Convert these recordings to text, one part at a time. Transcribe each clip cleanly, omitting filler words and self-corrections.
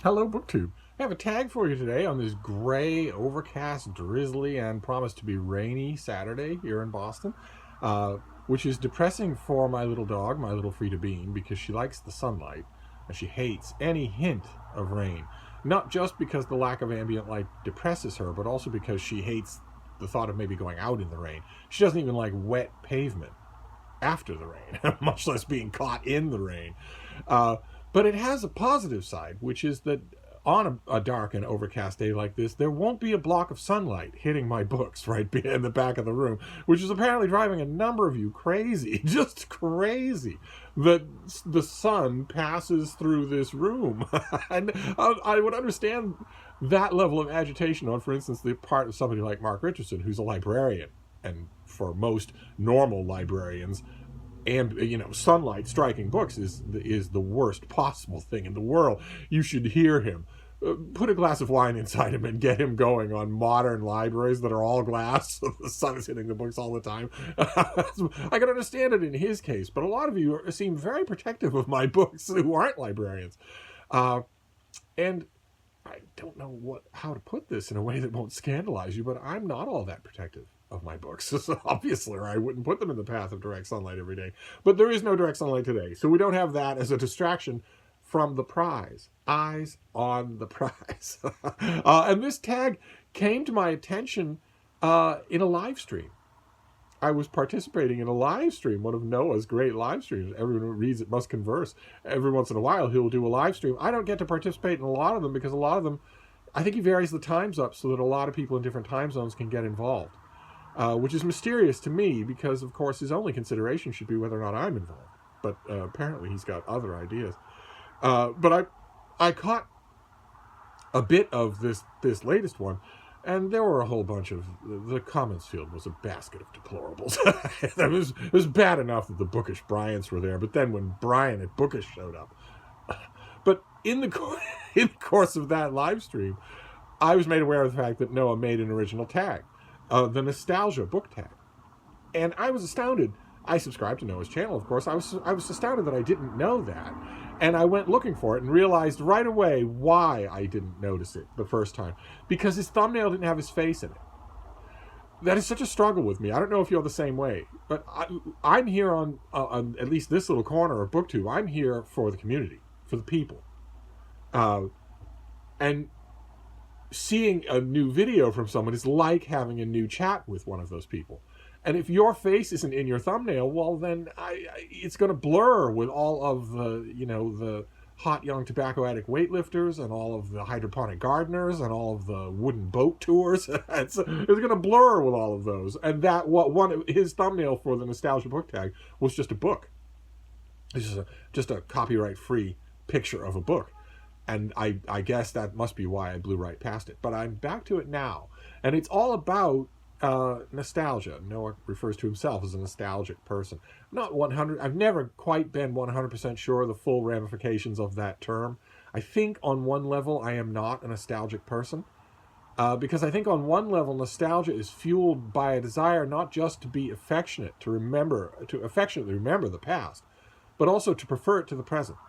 Hello, BookTube. I have a tag for you today on this gray, overcast, drizzly, and promised to be rainy Saturday here in Boston, which is depressing for my little dog, my little Frida Bean, because she likes the sunlight and she hates any hint of rain. Not just because the lack of ambient light depresses her, but also because she hates the thought of maybe going out in the rain. She doesn't even like wet pavement after the rain, much less being caught in the rain. But it has a positive side, which is that on a dark and overcast day like this, there won't be a block of sunlight hitting my books right in the back of the room, which is apparently driving a number of you crazy, just crazy, that the sun passes through this room. And I would understand that level of agitation on, for instance, the part of somebody like Mark Richardson, who's a librarian, and for most normal librarians, and sunlight striking books is the worst possible thing in the world. You should hear him. Put a glass of wine inside him and get him going on modern libraries that are all glass, so the sun is hitting the books all the time. I can understand it in his case, but a lot of you seem very protective of my books who aren't librarians. And I don't know how to put this in a way that won't scandalize you, but I'm not all that protective of my books, obviously, or I wouldn't put them in the path of direct sunlight every day. But there is no direct sunlight today, so we don't have that as a distraction from the prize. Eyes on the prize. And this tag came to my attention in a live stream. I was participating in a live stream, one of Noah's great live streams. Everyone who reads it must converse. Every once in a while, he'll do a live stream. I don't get to participate in a lot of them because a lot of them, I think he varies the times up so that a lot of people in different time zones can get involved. Which is mysterious to me because, of course, his only consideration should be whether or not I'm involved. But apparently he's got other ideas. But I caught a bit of this latest one, and there were a whole bunch of... The comments field was a basket of deplorables. It was bad enough that the Bookish Bryants were there, but then when Brian at Bookish showed up... But in the course of that live stream, I was made aware of the fact that Noah made an original tag. The Nostalgia book tag. And I was astounded. I subscribed to Noah's channel, of course. I was astounded that I didn't know that. And I went looking for it and realized right away why I didn't notice it the first time. Because his thumbnail didn't have his face in it. That is such a struggle with me. I don't know if you're the same way. But I'm here on at least this little corner of BookTube. I'm here for the community, for the people. And seeing a new video from someone is like having a new chat with one of those people. And if your face isn't in your thumbnail, well, then it's going to blur with all of the hot young tobacco addict weightlifters and all of the hydroponic gardeners and all of the wooden boat tours. It's going to blur with all of those. And his thumbnail for the Nostalgia book tag was just a book. It's just a copyright-free picture of a book. And I guess that must be why I blew right past it. But I'm back to it now. And it's all about nostalgia. Noah refers to himself as a nostalgic person. I've never quite been 100% sure of the full ramifications of that term. I think on one level I am not a nostalgic person. Because I think on one level nostalgia is fueled by a desire not just to be affectionate, to affectionately remember the past, but also to prefer it to the present.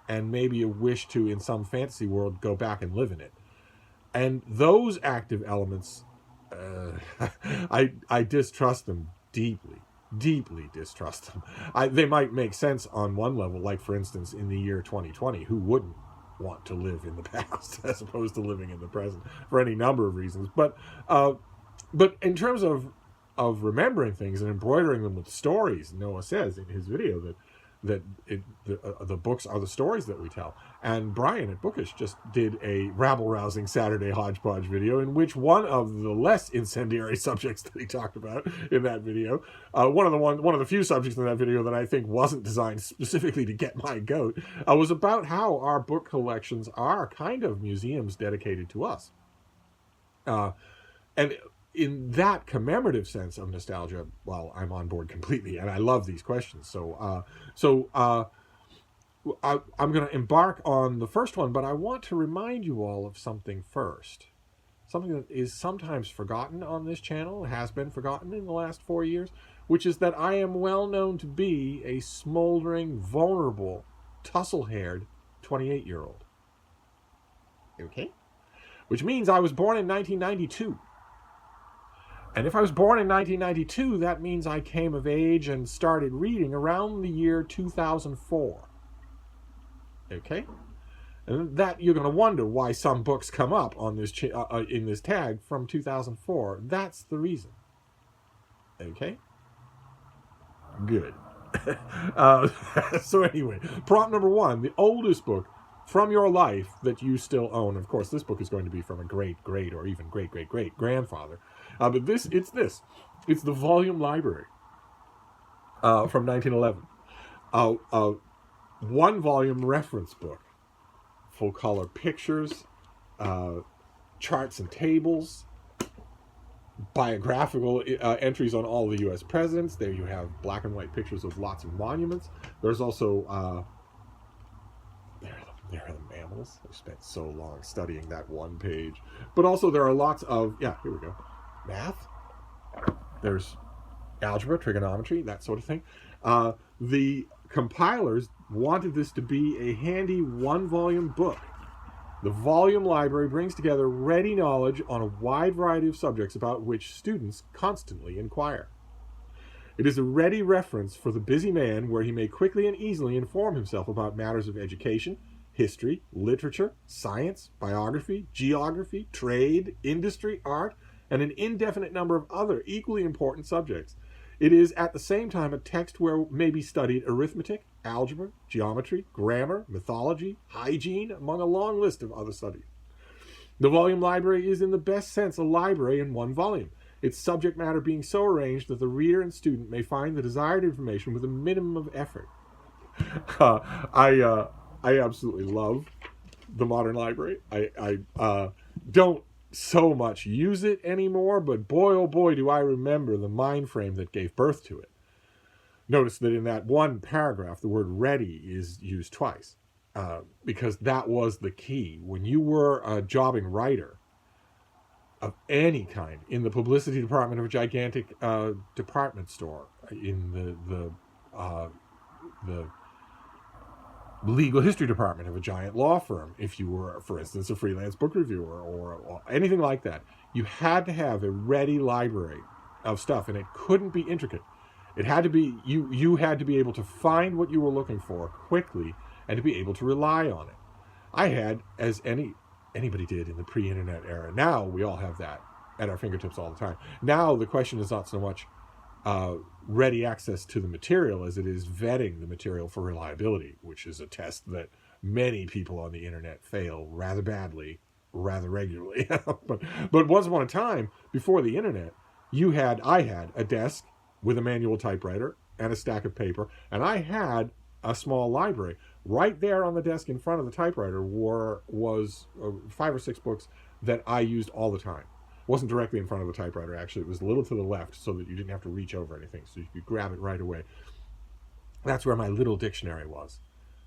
And maybe a wish to, in some fantasy world, go back and live in it. And those active elements, I distrust them deeply, deeply distrust them. They might make sense on one level, like, for instance, in the year 2020, who wouldn't want to live in the past as opposed to living in the present for any number of reasons. But in terms of remembering things and embroidering them with stories, Noah says in his video that the books are the stories that we tell. And Brian at Bookish just did a rabble-rousing Saturday hodgepodge video in which one of the less incendiary subjects that he talked about in that video, one of the few subjects in that video that I think wasn't designed specifically to get my goat, was about how our book collections are kind of museums dedicated to us. And in that commemorative sense of nostalgia, well, I'm on board completely, and I love these questions. So I'm going to embark on the first one, but I want to remind you all of something first. Something that is sometimes forgotten on this channel, has been forgotten in the last 4 years, which is that I am well known to be a smoldering, vulnerable, tussle-haired 28-year-old. Okay? Which means I was born in 1992. And if I was born in 1992, that means I came of age and started reading around the year 2004. Okay? And that you're going to wonder why some books come up on this in this tag from 2004. That's the reason. Okay? Good. So anyway, prompt number 1, the oldest book from your life that you still own. Of course, this book is going to be from a great or even great grandfather. But it's the volume library from 1911. One volume reference book, full color pictures, charts and tables, biographical entries on all the U.S. presidents. There you have black and white pictures of lots of monuments. There's also there are the mammals. I spent so long studying that one page. But also there are lots of, here we go, math. There's algebra, trigonometry, that sort of thing. The compilers wanted this to be a handy one-volume book. The volume library brings together ready knowledge on a wide variety of subjects about which students constantly inquire. It is a ready reference for the busy man where he may quickly and easily inform himself about matters of education, history, literature, science, biography, geography, trade, industry, art, and an indefinite number of other equally important subjects. It is at the same time a text where may be studied arithmetic, algebra, geometry, grammar, mythology, hygiene, among a long list of other studies. The volume library is in the best sense a library in one volume, its subject matter being so arranged that the reader and student may find the desired information with a minimum of effort. I absolutely love the modern library. I don't so much use it anymore, but boy, oh boy, do I remember the mind frame that gave birth to it. Notice that in that one paragraph, the word ready is used twice, because that was the key. When you were a jobbing writer of any kind in the publicity department of a gigantic department store, in the legal history department of a giant law firm, if you were, for instance, a freelance book reviewer or anything like that, you had to have a ready library of stuff, and it couldn't be intricate. It had to be, you had to be able to find what you were looking for quickly and to be able to rely on it. I had, as anybody did in the pre-internet era. Now we all have that at our fingertips all the time. Now the question is not so much ready access to the material as it is vetting the material for reliability, which is a test that many people on the internet fail rather badly, rather regularly. but once upon a time, before the internet, I had a desk with a manual typewriter and a stack of paper, and I had a small library. Right there on the desk in front of the typewriter was 5 or 6 books that I used all the time. It wasn't directly in front of the typewriter, actually. It was a little to the left so that you didn't have to reach over anything, so you could grab it right away. That's where my little dictionary was.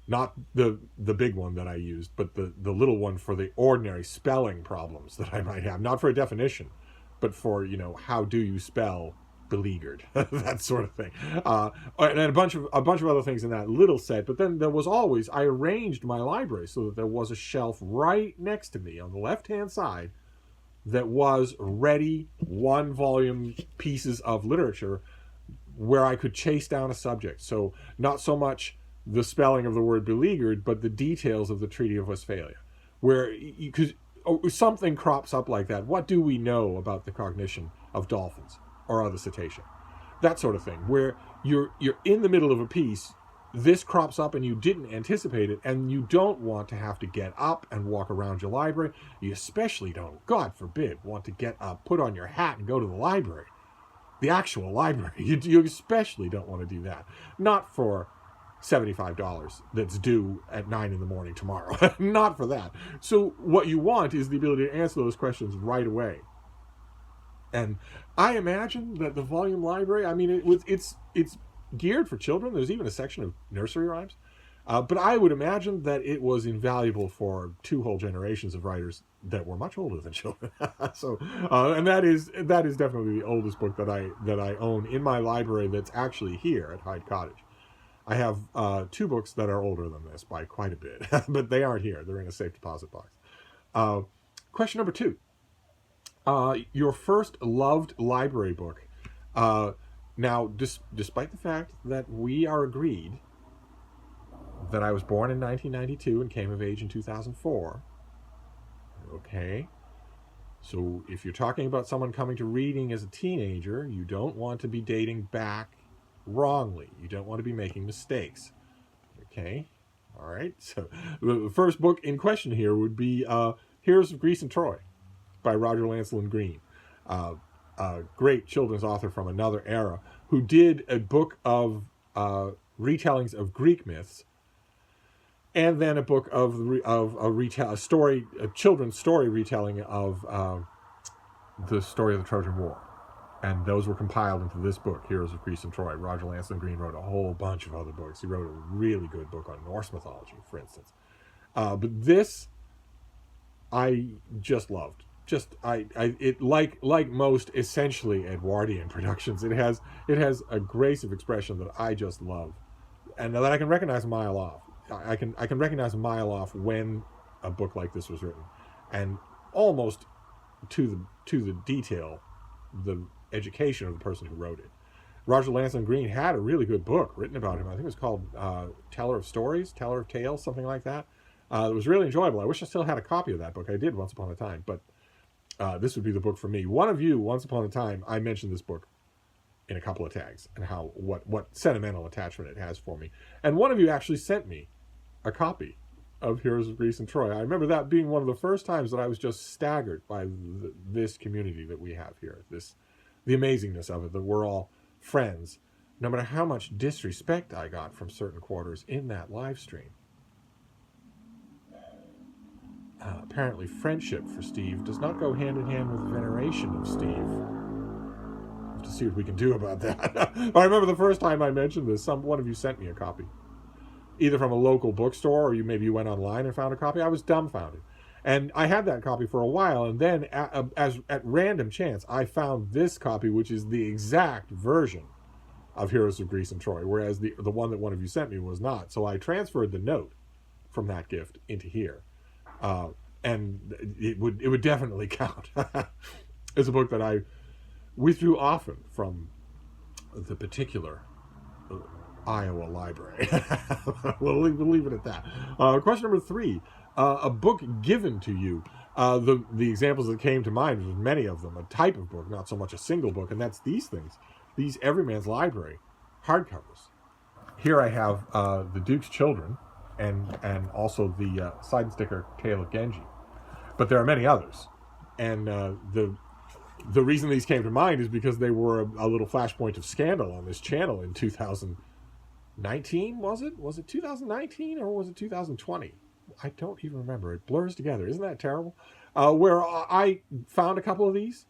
Not the big one that I used, but the little one for the ordinary spelling problems that I might have. Not for a definition, but for, how do you spell beleaguered, that sort of thing, and a bunch of other things in that little set. But then there was always, I arranged my library so that there was a shelf right next to me on the left hand side that was ready one volume pieces of literature where I could chase down a subject. So not so much the spelling of the word beleaguered, but the details of the Treaty of Westphalia, where because something crops up like that. What do we know about the cognition of dolphins or other cetaceans? That sort of thing, where you're in the middle of a piece, this crops up and you didn't anticipate it, and you don't want to have to get up and walk around your library. You especially don't, God forbid, want to get up, put on your hat, and go to the library. The actual library. You especially don't want to do that. Not for $75 that's due at 9 in the morning tomorrow. Not for that. So what you want is the ability to answer those questions right away. And I imagine that the volume library, it's geared for children. There's even a section of nursery rhymes. But I would imagine that it was invaluable for 2 whole generations of writers that were much older than children. So, and that is definitely the oldest book that I own in my library that's actually here at Hyde Cottage. I have 2 books that are older than this by quite a bit, but they aren't here. They're in a safe deposit box. Uh, question number 2. Your first loved library book. Now, despite the fact that we are agreed that I was born in 1992 and came of age in 2004, okay, so if you're talking about someone coming to reading as a teenager, you don't want to be dating back wrongly. You don't want to be making mistakes. Okay? All right. So the first book in question here would be Heroes of Greece and Troy by Roger Lancelin Green. A great children's author from another era who did a book of retellings of Greek myths, and then a book of a children's story retelling of the story of the Trojan War, and those were compiled into this book, Heroes of Greece and Troy. Roger Lancelin Green wrote a whole bunch of other books. He wrote a really good book on Norse mythology, for instance. But this, I just loved. It like most essentially Edwardian productions. It has a grace of expression that I just love, and that I can recognize a mile off. I can recognize a mile off when a book like this was written, and almost to the detail, the education of the person who wrote it. Roger Lancelin Green had a really good book written about him. I think it was called Teller of Tales, something like that. It was really enjoyable. I wish I still had a copy of that book. I did once upon a time, but this would be the book for me. One of you, once upon a time, I mentioned this book in a couple of tags and what sentimental attachment it has for me. And one of you actually sent me a copy of Heroes of Greece and Troy. I remember that being one of the first times that I was just staggered by this community that we have here. The amazingness of it, that we're all friends, no matter how much disrespect I got from certain quarters in that live stream. Apparently friendship for Steve does not go hand in hand with veneration of Steve. We'll have to see what we can do about that. I remember the first time I mentioned this, one of you sent me a copy, either from a local bookstore or maybe you went online and found a copy. I was dumbfounded. And I had that copy for a while, and then at random chance, I found this copy, which is the exact version of Heroes of Greece and Troy, whereas the one that one of you sent me was not. So I transferred the note from that gift into here. And it would definitely count. It's a book that I withdrew often from the particular Iowa library. we'll leave it at that. Question number 3. A book given to you. The examples that came to mind was many of them. A type of book, not so much a single book, and that's these things. These Everyman's Library hardcovers. Here I have The Duke's Children and also the side and sticker Tale of Genji. But there are many others. And the reason these came to mind is because they were a little flashpoint of scandal on this channel in 2019, was it? Was it 2019 or was it 2020? I don't even remember. It blurs together. Isn't that terrible? Where I found a couple of these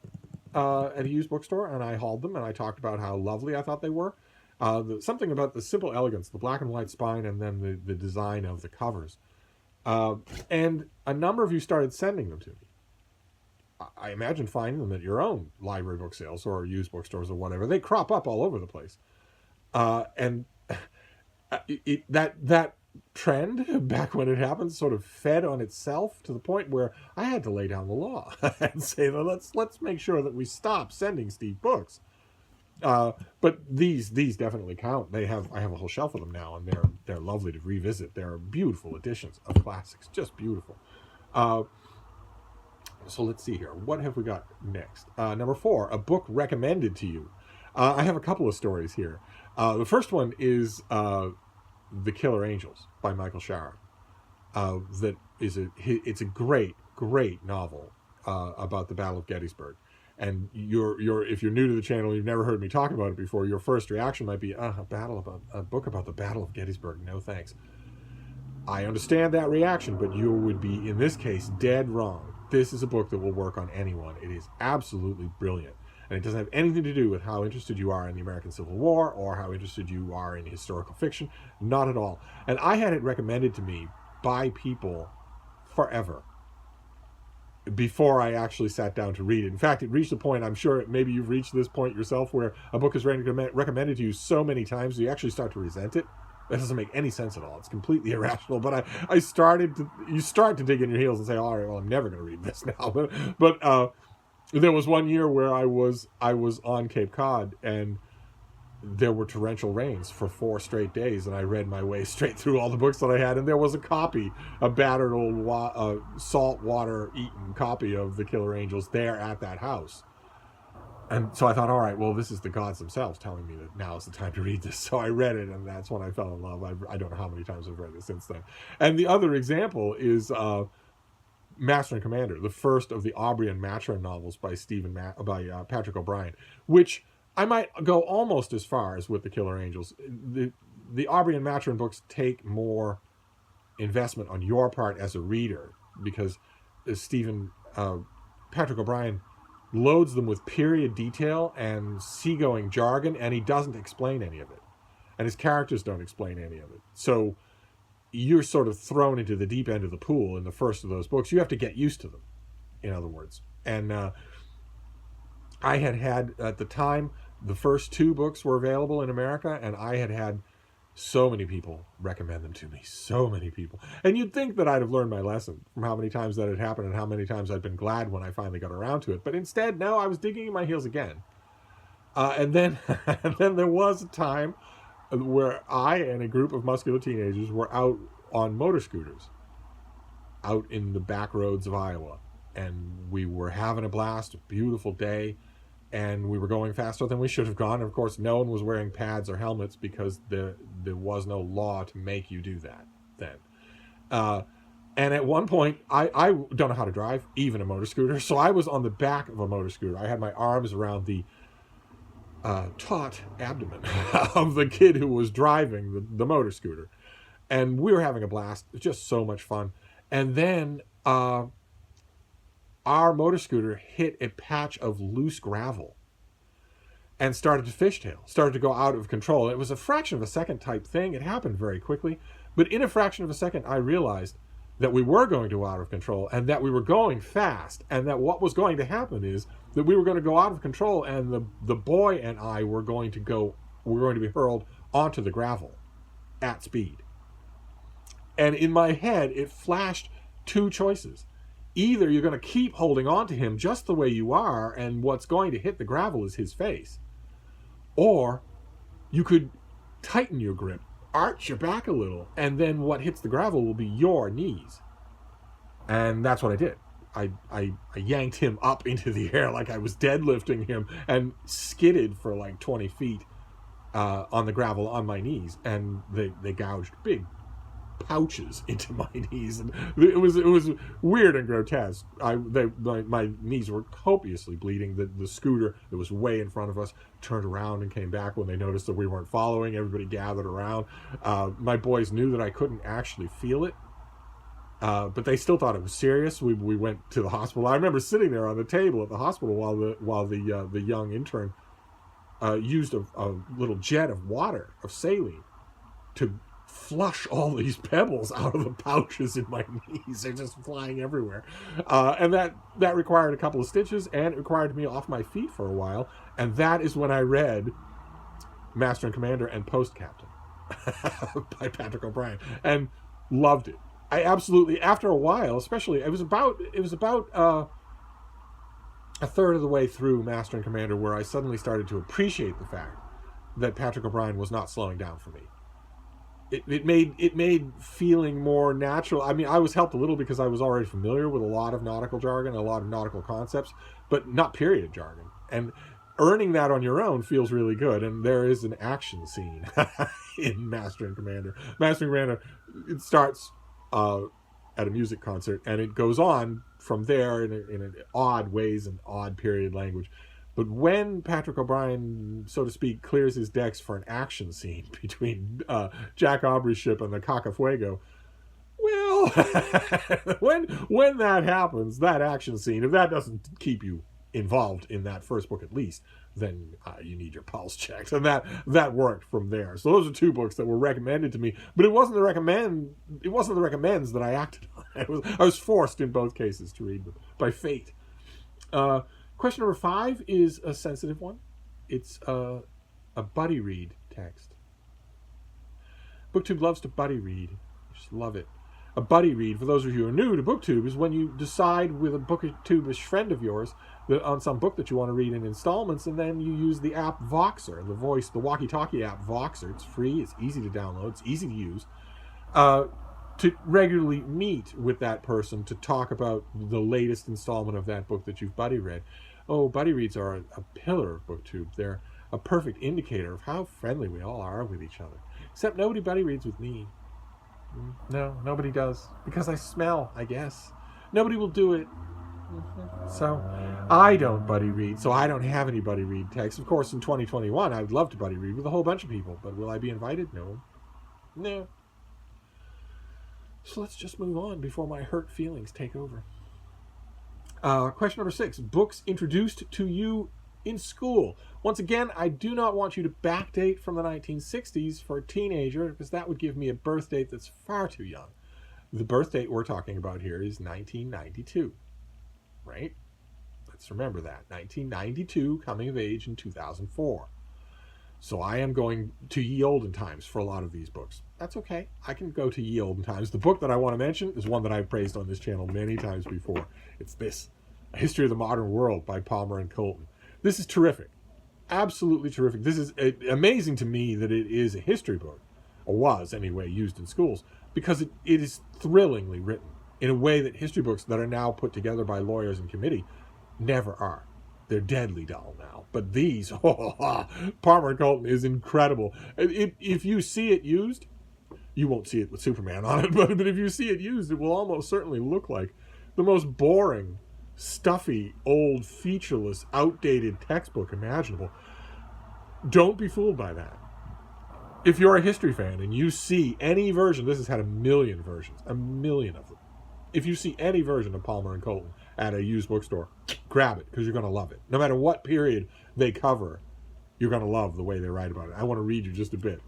at a used bookstore, and I hauled them, and I talked about how lovely I thought they were. Something about the simple elegance, the black and white spine, and then the design of the covers. And a number of you started sending them to me. I imagine finding them at your own library book sales or used bookstores or whatever. They crop up all over the place. And that trend, back when it happened, sort of fed on itself to the point where I had to lay down the law and say, well, let's make sure that we stop sending Steve books. But these definitely count. I have a whole shelf of them now, and they're lovely to revisit. They're beautiful editions of classics, just beautiful. So let's see here. What have we got next? Number 4, a book recommended to you. I have a couple of stories here. The first one is The Killer Angels by Michael Shara. It's a great novel about the Battle of Gettysburg. And if you're new to the channel, you've never heard me talk about it before, your first reaction might be, a book about the Battle of Gettysburg. No thanks. I understand that reaction, but you would be, in this case, dead wrong. This is a book that will work on anyone. It is absolutely brilliant. And it doesn't have anything to do with how interested you are in the American Civil War or how interested you are in historical fiction. Not at all. And I had it recommended to me by people forever before I actually sat down to read it. In fact, it reached a point, I'm sure maybe you've reached this point yourself, where a book is recommended to you so many times you actually start to resent it. That doesn't make any sense at all. It's completely irrational. But you start to dig in your heels and say, all right, well, I'm never going to read this now. But there was one year where I was on Cape Cod, and there were torrential rains for 4 straight days, and I read my way straight through all the books that I had, and there was a battered old saltwater-eaten copy of The Killer Angels there at that house. And so I thought, all right, well, this is the gods themselves telling me that now is the time to read this. So I read it, and that's when I fell in love. I don't know how many times I've read it since then. And the other example is Master and Commander, the first of the Aubrey and Maturin novels by Patrick O'Brian, which I might go almost as far as with The Killer Angels. The Aubrey and Maturin books take more investment on your part as a reader, because Patrick O'Brian loads them with period detail and seagoing jargon, and he doesn't explain any of it. And his characters don't explain any of it. So you're sort of thrown into the deep end of the pool in the first of those books. You have to get used to them, in other words. And I had at the time, the first 2 books were available in America, and I had so many people recommend them to me. So many people. And you'd think that I'd have learned my lesson from how many times that had happened and how many times I'd been glad when I finally got around to it. But instead, no, I was digging in my heels again. And then there was a time where I and a group of muscular teenagers were out on motor scooters out in the back roads of Iowa. And we were having a blast, a beautiful day. And we were going faster than we should have gone. And of course, no one was wearing pads or helmets because there was no law to make you do that then. And at one point, I don't know how to drive, even a motor scooter. So I was on the back of a motor scooter. I had my arms around the taut abdomen of the kid who was driving the motor scooter. And we were having a blast. It was just so much fun. And then our motor scooter hit a patch of loose gravel and started to fishtail, started to go out of control. It was a fraction of a second type thing. It happened very quickly. But in a fraction of a second, I realized that we were going to go out of control and that we were going fast, and that what was going to happen is that we were going to go out of control, and the boy and I were going to be hurled onto the gravel at speed. And in my head, it flashed 2 choices. Either you're going to keep holding on to him just the way you are, and what's going to hit the gravel is his face. Or you could tighten your grip, arch your back a little, and then what hits the gravel will be your knees. And that's what I did. I yanked him up into the air like I was deadlifting him and skidded for like 20 feet on the gravel on my knees. And they gouged big pouches into my knees, and it was weird and grotesque. My knees were copiously bleeding. The scooter that was way in front of us turned around and came back when they noticed that we weren't following. Everybody gathered around. My boys knew that I couldn't actually feel it, but they still thought it was serious. We went to the hospital. I remember sitting there on the table at the hospital while the young intern used a little jet of water, of saline, to flush all these pebbles out of the pouches in my knees. They're just flying everywhere. And that required a couple of stitches, and it required me off my feet for a while. And that is when I read Master and Commander and Post Captain by Patrick O'Brian, and loved it. I absolutely, after a while, especially, it was about a third of the way through Master and Commander where I suddenly started to appreciate the fact that Patrick O'Brian was not slowing down for me. It made feeling more natural. I mean, I was helped a little because I was already familiar with a lot of nautical jargon, a lot of nautical concepts, but not period jargon. And earning that on your own feels really good. And there is an action scene in Master and Commander. Master and Commander, it starts at a music concert, and it goes on from there in odd ways and odd period language. But when Patrick O'Brian, so to speak, clears his decks for an action scene between Jack Aubrey's ship and the Cacafuego, well, when that happens, that action scene, if that doesn't keep you involved in that first book at least, then you need your pulse checked. And that worked from there. So those are 2 books that were recommended to me, but it wasn't the recommends that I acted on. I was forced in both cases to read them by fate. Question number 5 is a sensitive one. It's a buddy read text. BookTube loves to buddy read. Just love it. A buddy read, for those of you who are new to BookTube, is when you decide with a BookTube-ish friend of yours that on some book that you want to read in installments, and then you use the app Voxer, the walkie-talkie app Voxer. It's free, it's easy to download, it's easy to use, to regularly meet with that person to talk about the latest installment of that book that you've buddy read. Oh, buddy reads are a pillar of BookTube. They're a perfect indicator of how friendly we all are with each other. Except nobody buddy reads with me. No, nobody does. Because I smell, I guess. Nobody will do it. So, I don't buddy read, so I don't have any buddy read texts. Of course, in 2021, I would love to buddy read with a whole bunch of people, but will I be invited? No. No. So let's just move on before my hurt feelings take over. Question number 6. Books introduced to you in school. Once again, I do not want you to backdate from the 1960s for a teenager, because that would give me a birth date that's far too young. The birth date we're talking about here is 1992, right? Let's remember that. 1992, coming of age in 2004. So I am going to ye olden times for a lot of these books. That's okay. I can go to ye olden times. The book that I want to mention is one that I've praised on this channel many times before. It's this, A History of the Modern World by Palmer and Colton. This is terrific. Absolutely terrific. This is amazing to me that it is a history book, or was anyway, used in schools, because it is thrillingly written in a way that history books that are now put together by lawyers and committee never are. They're deadly dull now. But these, Palmer and Colton is incredible. If you see it used, you won't see it with Superman on it, but if you see it used, it will almost certainly look like the most boring, stuffy, old, featureless, outdated textbook imaginable. Don't be fooled by that. If you're a history fan and you see any version, this has had 1 million versions, 1 million of them. If you see any version of Palmer and Colton at a used bookstore, grab it, because you're going to love it. No matter what period they cover, you're going to love the way they write about it. I want to read you just a bit,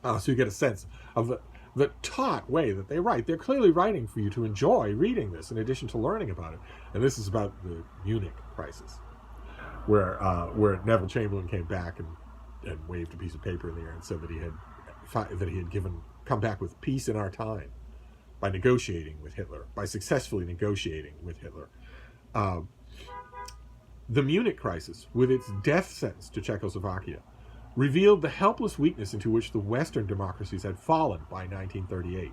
so you get a sense of the taut way that they write. They're clearly writing for you to enjoy reading this, in addition to learning about it. And this is about the Munich crisis, where Neville Chamberlain came back and waved a piece of paper in the air and said that he had come back with peace in our time by negotiating with Hitler, by successfully negotiating with Hitler. The Munich crisis, with its death sentence to Czechoslovakia, revealed the helpless weakness into which the Western democracies had fallen by 1938.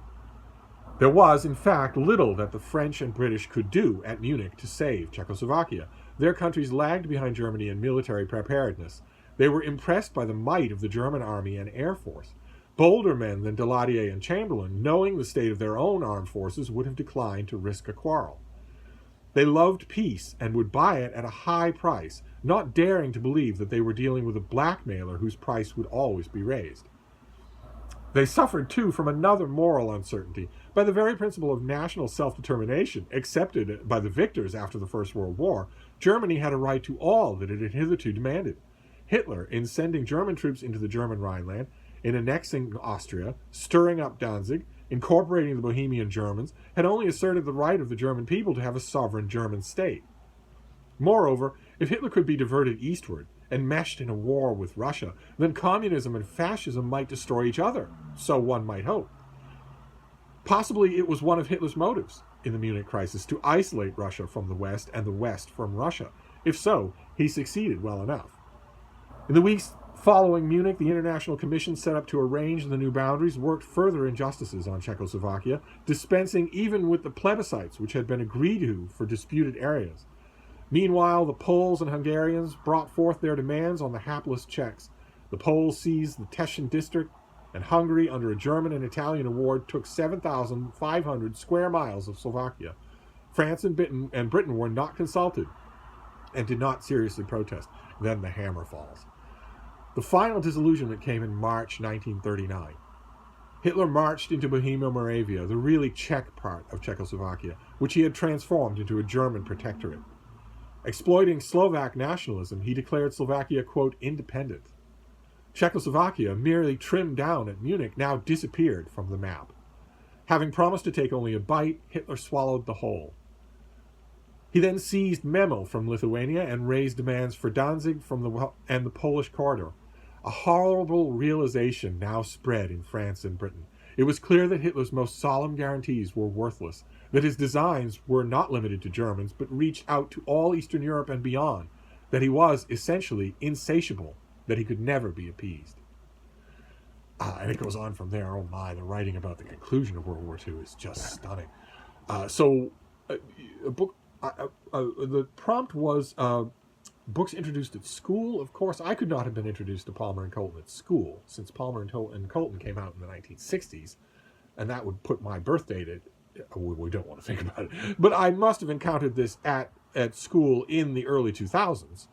There was, in fact, little that the French and British could do at Munich to save Czechoslovakia. Their countries lagged behind Germany in military preparedness. They were impressed by the might of the German army and air force. Bolder men than Daladier and Chamberlain, knowing the state of their own armed forces, would have declined to risk a quarrel. They loved peace and would buy it at a high price, not daring to believe that they were dealing with a blackmailer whose price would always be raised. They suffered, too, from another moral uncertainty. By the very principle of national self-determination, accepted by the victors after the First World War, Germany had a right to all that it had hitherto demanded. Hitler, in sending German troops into the German Rhineland, in annexing Austria, stirring up Danzig, incorporating the Bohemian Germans, had only asserted the right of the German people to have a sovereign German state. Moreover, if Hitler could be diverted eastward, enmeshed in a war with Russia, then communism and fascism might destroy each other, so one might hope. Possibly it was one of Hitler's motives in the Munich crisis to isolate Russia from the West and the West from Russia. If so, he succeeded well enough. In the weeks following Munich, the International Commission set up to arrange the new boundaries worked further injustices on Czechoslovakia, dispensing even with the plebiscites which had been agreed to for disputed areas. Meanwhile, the Poles and Hungarians brought forth their demands on the hapless Czechs. The Poles seized the Teschen district, and Hungary, under a German and Italian award, took 7,500 square miles of Slovakia. France and Britain were not consulted and did not seriously protest. Then the hammer falls. The final disillusionment came in March 1939. Hitler marched into Bohemia-Moravia, the really Czech part of Czechoslovakia, which he had transformed into a German protectorate. Exploiting Slovak nationalism, he declared Slovakia, quote, independent. Czechoslovakia, merely trimmed down at Munich, now disappeared from the map. Having promised to take only a bite, Hitler swallowed the whole. He then seized Memel from Lithuania and raised demands for Danzig and the Polish corridor. A horrible realization now spread in France and Britain. It was clear that Hitler's most solemn guarantees were worthless, that his designs were not limited to Germans, but reached out to all Eastern Europe and beyond, that he was essentially insatiable, that he could never be appeased. And it goes on from there. Oh my, the writing about the conclusion of World War II is just stunning. The prompt was books introduced at school. Of course, I could not have been introduced to Palmer and Colton at school, since Palmer and Colton came out in the 1960s, and that would put my birth date at, we don't want to think about it, but I must have encountered this at school in the early 2000s.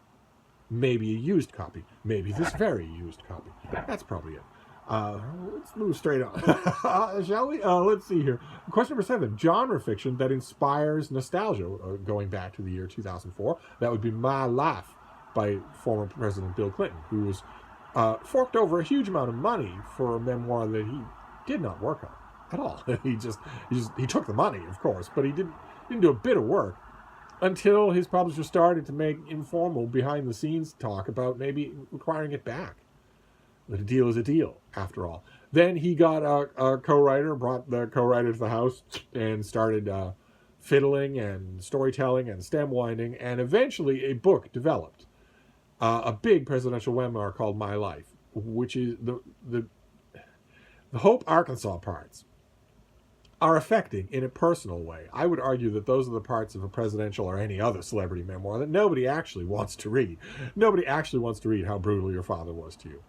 Maybe a used copy, maybe this very used copy. That's probably it. Let's move straight on. Shall we? Let's see here. Question number 7. Genre fiction that inspires nostalgia, going back to the year 2004. That would be My Life by former President Bill Clinton, who was forked over a huge amount of money for a memoir that he did not work on at all. He took the money, of course, but he didn't do a bit of work until his publisher started to make informal behind-the-scenes talk about maybe requiring it back. But a deal is a deal, after all. Then he got a co-writer, brought the co-writer to the house, and started fiddling and storytelling and stem winding, and eventually a book developed. A big presidential memoir called My Life, which is the Hope, Arkansas parts are affecting in a personal way. I would argue that those are the parts of a presidential or any other celebrity memoir that nobody actually wants to read. Nobody actually wants to read how brutal your father was to you.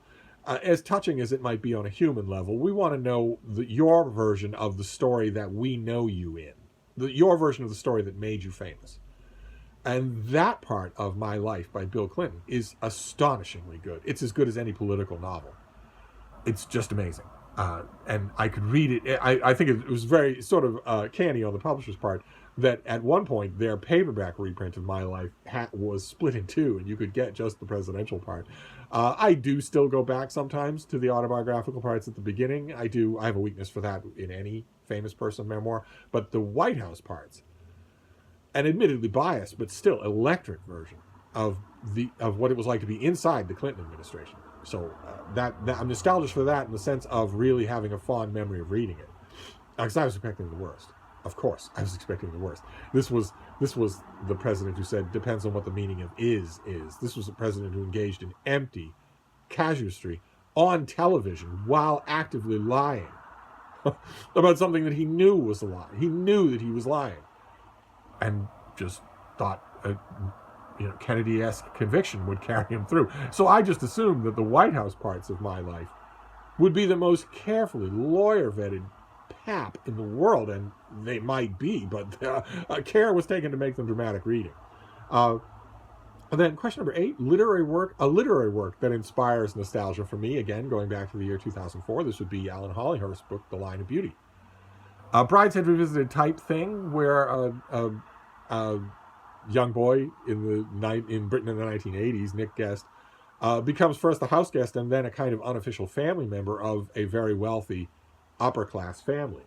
As touching as it might be on a human level, we want to know your version of the story that we know you in. Your version of the story that made you famous. And that part of My Life by Bill Clinton is astonishingly good. It's as good as any political novel. It's just amazing. And I could read it. I think it was very sort of canny on the publisher's part that at one point their paperback reprint of My Life was split in two, and you could get just the presidential part. I do still go back sometimes to the autobiographical parts at the beginning. I have a weakness for that in any famous person memoir. But the White House parts, an admittedly biased but still electric version of what it was like to be inside the Clinton administration. So that I'm nostalgic for that in the sense of really having a fond memory of reading it, because I was expecting the worst. Of course, I was expecting the worst. This was the president who said, depends on what the meaning of is. This was a president who engaged in empty casuistry on television while actively lying about something that he knew was a lie. He knew that he was lying, and just thought Kennedy-esque conviction would carry him through. So I just assumed that the White House parts of My Life would be the most carefully lawyer-vetted pap in the world, and they might be, but care was taken to make them dramatic reading. And then question number 8, a literary work that inspires nostalgia for me, again going back to the year 2004. This would be Alan Hollinghurst's book The Line of Beauty. Brideshead Revisited type thing, where a young boy in Britain in the 1980s, Nick Guest, becomes first a house guest and then a kind of unofficial family member of a very wealthy upper-class family.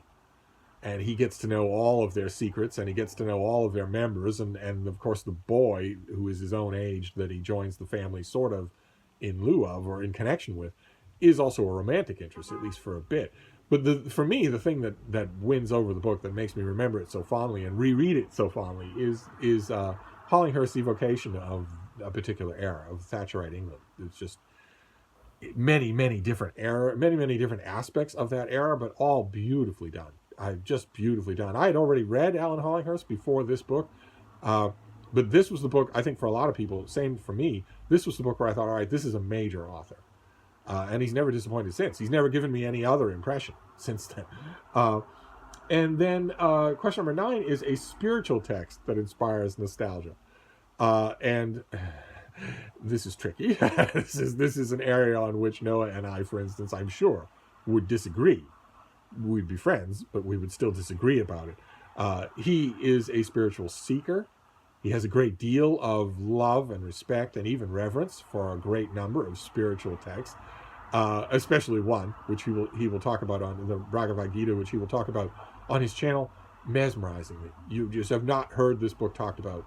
And he gets to know all of their secrets, and he gets to know all of their members, and of course the boy, who is his own age, that he joins the family sort of in lieu of or in connection with, is also a romantic interest, at least for a bit. But for me, the thing that wins over the book, that makes me remember it so fondly and reread it so fondly, is Hollinghurst's evocation of a particular era of Thatcherite England. It's just many different aspects of that era, but all beautifully done. Just beautifully done. I had already read Alan Hollinghurst before this book, but this was the book, I think for a lot of people, same for me, this was the book where I thought, all right, this is a major author. And he's never disappointed since. He's never given me any other impression since then. And then question number 9 is a spiritual text that inspires nostalgia. And this is tricky. This is an area on which Noah and I, for instance, I'm sure, would disagree. We'd be friends, but we would still disagree about it. He is a spiritual seeker. He has a great deal of love and respect and even reverence for a great number of spiritual texts, especially one, which he will talk about on the Bhagavad Gita, which he will talk about on his channel, mesmerizingly. You just have not heard this book talked about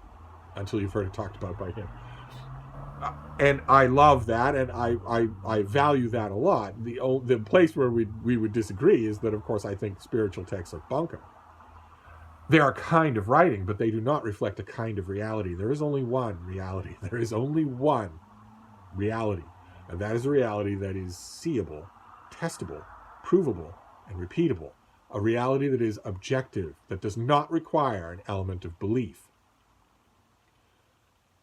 until you've heard it talked about by him. And I love that, and I value that a lot. The place where we would disagree is that, of course, I think spiritual texts are bunkum. They are a kind of writing, but they do not reflect a kind of reality. There is only one reality. There is only one reality. And that is a reality that is seeable, testable, provable, and repeatable. A reality that is objective, that does not require an element of belief.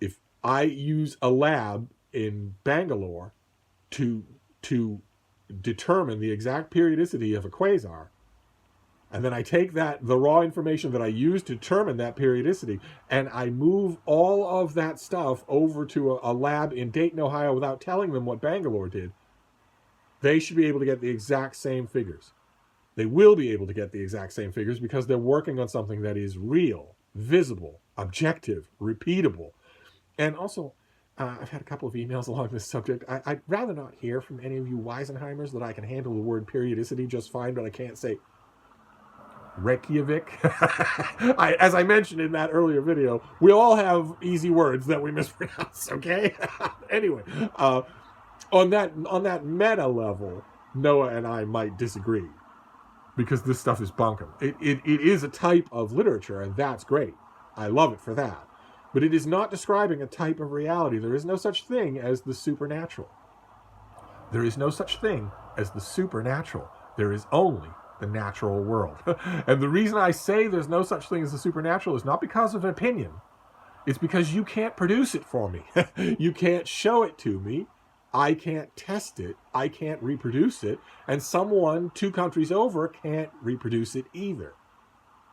If I use a lab in Bangalore to determine the exact periodicity of a quasar, and then I take the raw information that I use to determine that periodicity, and I move all of that stuff over to a lab in Dayton, Ohio, without telling them what Bangalore did, they should be able to get the exact same figures. They will be able to get the exact same figures because they're working on something that is real, visible, objective, repeatable. And also, I've had a couple of emails along this subject. I'd rather not hear from any of you Weisenheimers that I can handle the word periodicity just fine, but I can't say Reykjavik. As I mentioned in that earlier video, we all have easy words that we mispronounce, okay? Anyway, on that meta level, Noah and I might disagree because this stuff is bunkum. It is a type of literature, and that's great. I love it for that. But it is not describing a type of reality. There is no such thing as the supernatural. There is no such thing as the supernatural. There is only the natural world. And the reason I say there's no such thing as the supernatural is not because of an opinion. It's because you can't produce it for me. You can't show it to me. I can't test it. I can't reproduce it. And someone 2 countries over can't reproduce it either.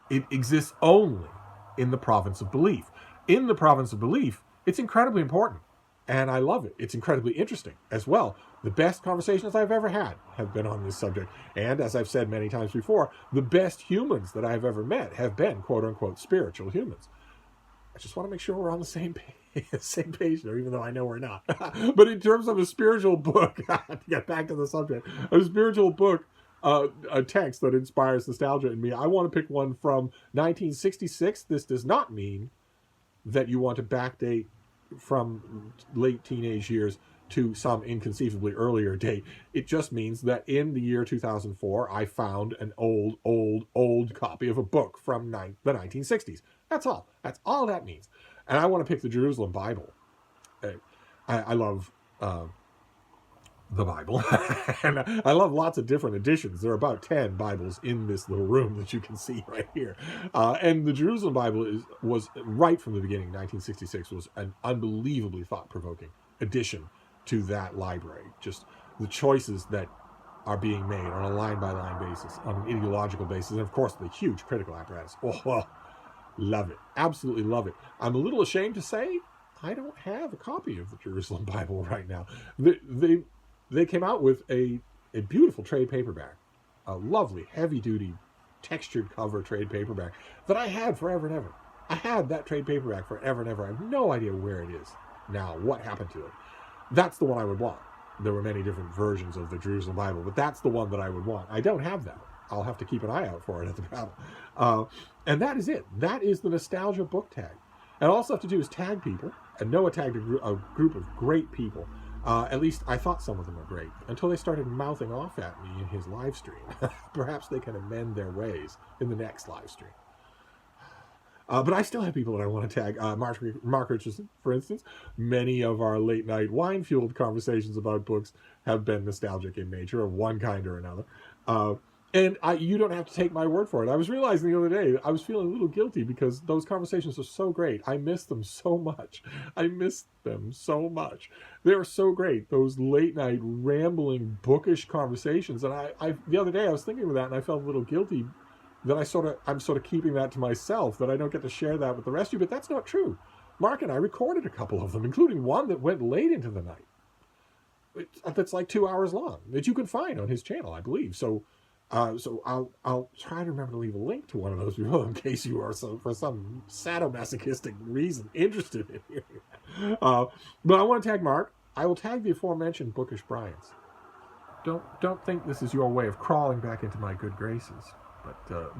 It exists only in the province of belief. In the province of belief, it's incredibly important. And I love it. It's incredibly interesting as well. The best conversations I've ever had have been on this subject. And as I've said many times before, the best humans that I've ever met have been quote-unquote spiritual humans. I just want to make sure we're on the same page there, even though I know we're not. But in terms of a spiritual book, to get back to the subject, a spiritual book, a text that inspires nostalgia in me, I want to pick one from 1966. This does not mean that you want to backdate from late teenage years to some inconceivably earlier date. It just means that in the year 2004, I found an old copy of a book from the 1960s. That's all. That's all that means. And I want to pick the Jerusalem Bible. I love the Bible. And I love lots of different editions. There are about 10 Bibles in this little room that you can see right here. And the Jerusalem Bible was right from the beginning, 1966, was an unbelievably thought-provoking addition to that library. Just the choices that are being made on a line-by-line basis, on an ideological basis, and of course the huge critical apparatus. Oh, love it. Absolutely love it. I'm a little ashamed to say I don't have a copy of the Jerusalem Bible right now. They came out with a beautiful trade paperback, a lovely, heavy-duty, textured cover trade paperback that I had forever and ever. I had that trade paperback forever and ever. I have no idea where it is now, what happened to it. That's the one I would want. There were many different versions of the Jerusalem Bible, but that's the one that I would want. I don't have that. I'll have to keep an eye out for it at the Bible. And that is it. That is the nostalgia book tag. And all I have to do is tag people. And Noah tagged a group of great people. At least I thought some of them were great, until they started mouthing off at me in his live stream. Perhaps they can amend their ways in the next live stream. But I still have people that I want to tag. Mark Richardson, for instance. Many of our late-night wine-fueled conversations about books have been nostalgic in nature of one kind or another. And you don't have to take my word for it. I was realizing the other day, I was feeling a little guilty because those conversations are so great. I miss them so much. They were so great. Those late-night rambling, bookish conversations. And I the other day I was thinking of that and I felt a little guilty that I'm sort of keeping that to myself, that I don't get to share that with the rest of you, but that's not true. Mark and I recorded a couple of them, including one that went late into the night. That's like 2 hours long, that you can find on his channel, I believe. So I'll try to remember to leave a link to one of those below in case you are for some sadomasochistic reason interested in hearing that. But I want to tag Mark. I will tag the aforementioned Bookish Bryants. Don't think this is your way of crawling back into my good graces.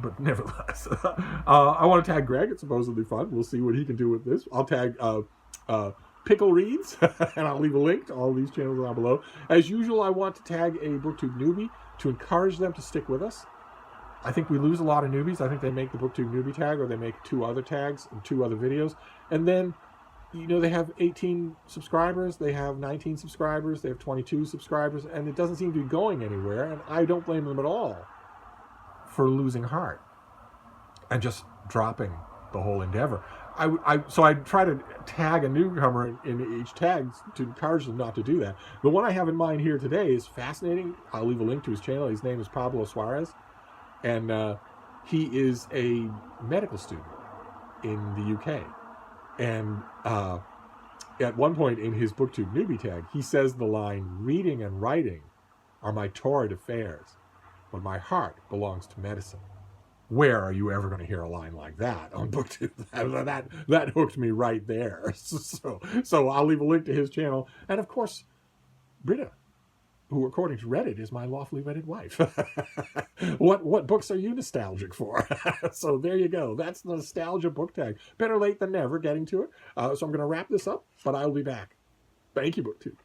But nevertheless, I want to tag Greg. It's supposedly fun. We'll see what he can do with this. I'll tag Pickel Reads, and I'll leave a link to all these channels down below. As usual, I want to tag a BookTube newbie to encourage them to stick with us. I think we lose a lot of newbies. I think they make the BookTube newbie tag, or they make 2 other tags and 2 other videos. And then, you know, they have 18 subscribers, they have 19 subscribers, they have 22 subscribers, and it doesn't seem to be going anywhere. And I don't blame them at all for losing heart and just dropping the whole endeavor. So I try to tag a newcomer in each tag to encourage them not to do that. The one I have in mind here today is fascinating. I'll leave a link to his channel. His name is Pablo Suarez, and he is a medical student in the UK. And at one point in his BookTube newbie tag, he says the line, "Reading and writing are my torrid affairs, but my heart belongs to medicine." Where are you ever going to hear a line like that on BookTube? That hooked me right there. So I'll leave a link to his channel. And of course, Britta, who according to Reddit is my lawfully wedded wife. What books are you nostalgic for? So there you go. That's the nostalgia book tag. Better late than never getting to it. So I'm going to wrap this up, but I'll be back. Thank you, BookTube.